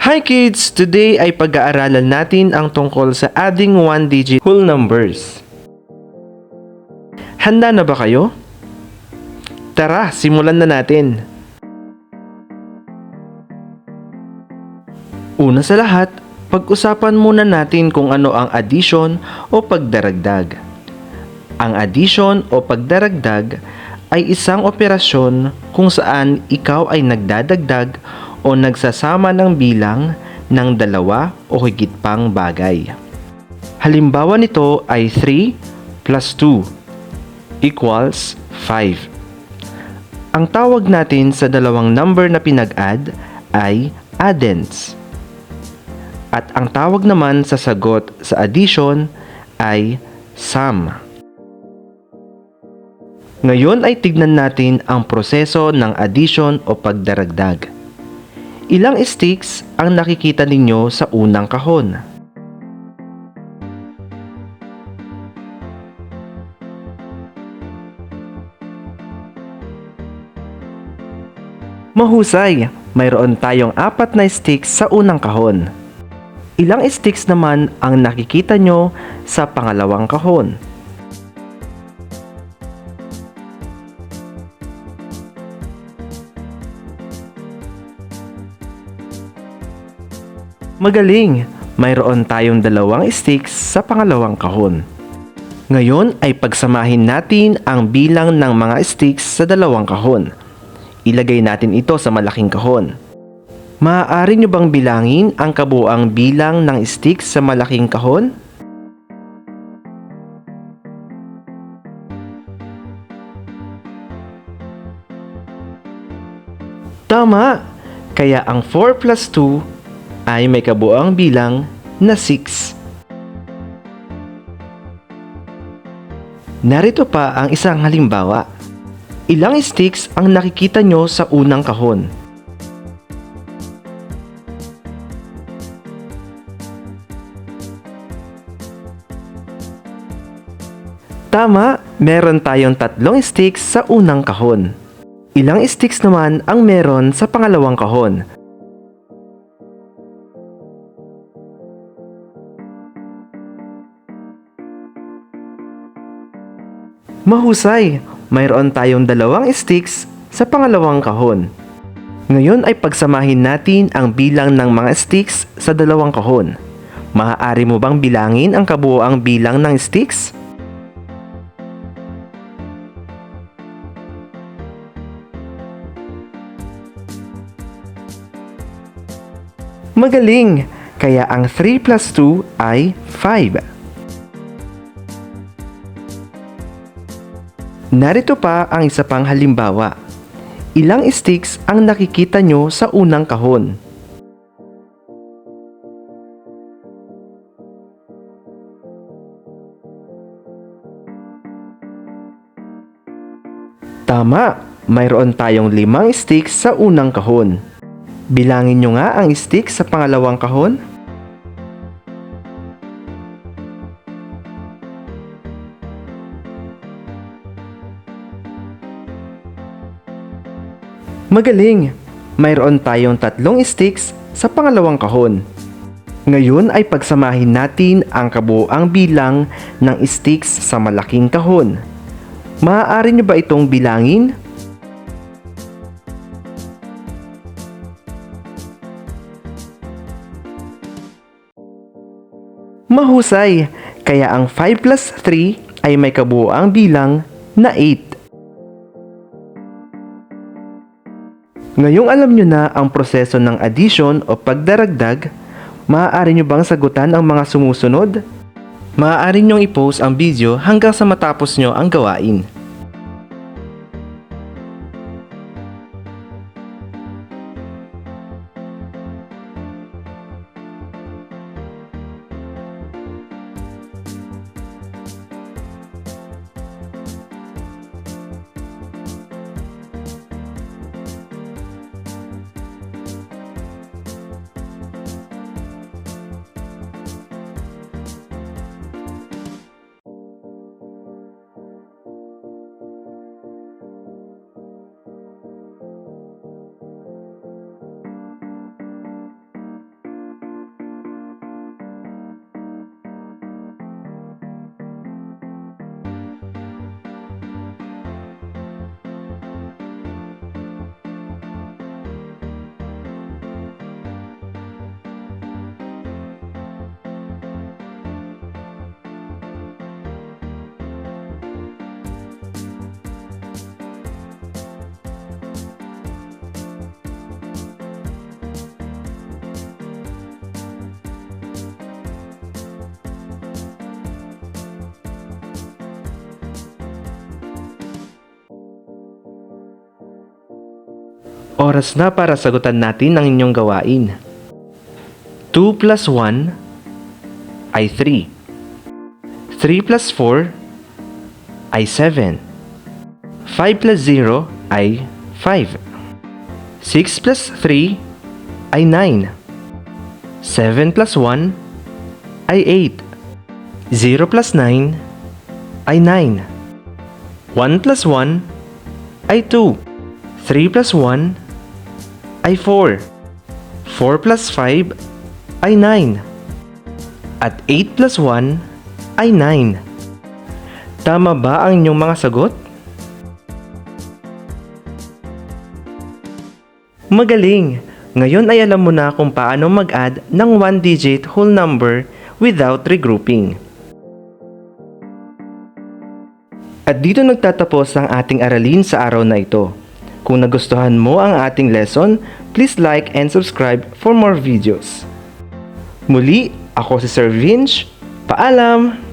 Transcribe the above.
Hi kids! Today ay pag-aaralan natin ang tungkol sa adding one-digit whole numbers. Handa na ba kayo? Tara, simulan na natin. Una sa lahat, pag-usapan muna natin kung ano ang addition o pagdaragdag. Ang addition o pagdaragdag ay isang operasyon kung saan ikaw ay nagdadagdag o nagsasama ng bilang ng dalawa o higit pang bagay. Halimbawa nito ay 3 plus 2 equals 5. Ang tawag natin sa dalawang number na pinag-add ay addends. At ang tawag naman sa sagot sa addition ay sum. Ngayon ay tignan natin ang proseso ng addition o pagdaragdag. Ilang sticks ang nakikita ninyo sa unang kahon? Mahusay! Mayroon tayong 4 na sticks sa unang kahon. Ilang sticks naman ang nakikita nyo sa pangalawang kahon? Magaling! Mayroon tayong 2 sticks sa pangalawang kahon. Ngayon ay pagsamahin natin ang bilang ng mga sticks sa dalawang kahon. Ilagay natin ito sa malaking kahon. Maaari nyo bang bilangin ang kabuuang bilang ng sticks sa malaking kahon? Tama! Kaya ang 4 plus 2 ay may kabuuang bilang na 6. Narito pa ang isang halimbawa. Ilang sticks ang nakikita nyo sa unang kahon? Tama! Meron tayong 3 sticks sa unang kahon. Ilang sticks naman ang meron sa pangalawang kahon? Mahusay! Mayroon tayong 2 sticks sa pangalawang kahon. Ngayon ay pagsamahin natin ang bilang ng mga sticks sa dalawang kahon. Maaari mo bang bilangin ang kabuuang bilang ng sticks? Magaling! Kaya ang 3 plus 2 ay 5. Narito pa ang isa pang halimbawa. Ilang sticks ang nakikita nyo sa unang kahon? Tama! Mayroon tayong 5 sticks sa unang kahon. Bilangin nyo nga ang sticks sa pangalawang kahon. Magaling! Mayroon tayong 3 sticks sa pangalawang kahon. Ngayon ay pagsamahin natin ang kabuuang bilang ng sticks sa malaking kahon. Maaari nyo ba itong bilangin? Mahusay! Kaya ang 5 plus 3 ay may kabuuang bilang na 8. Ngayong alam nyo na ang proseso ng addition o pagdaragdag, maaari nyo bang sagutan ang mga sumusunod? Maaari nyong i-post ang video hanggang sa matapos nyo ang gawain. Oras na para sagutan natin ang inyong gawain. 2 plus 1 ay 3. 3 plus 4 ay 7. 5 plus 0 ay 5. 6 plus 3 ay 9. 7 plus 1 ay 8. 0 plus 9 ay 9. 1 plus 1 ay 2. 3 plus 1 ay 4. 4 plus 5 ay 9. At 8 plus 1 ay 9. Tama ba ang inyong mga sagot? Magaling! Ngayon ay alam mo na kung paano mag-add ng one-digit whole number without regrouping. At dito nagtatapos ang ating aralin sa araw na ito. Kung nagustuhan mo ang ating lesson, please like and subscribe for more videos. Muli, ako si Sir Vince. Paalam!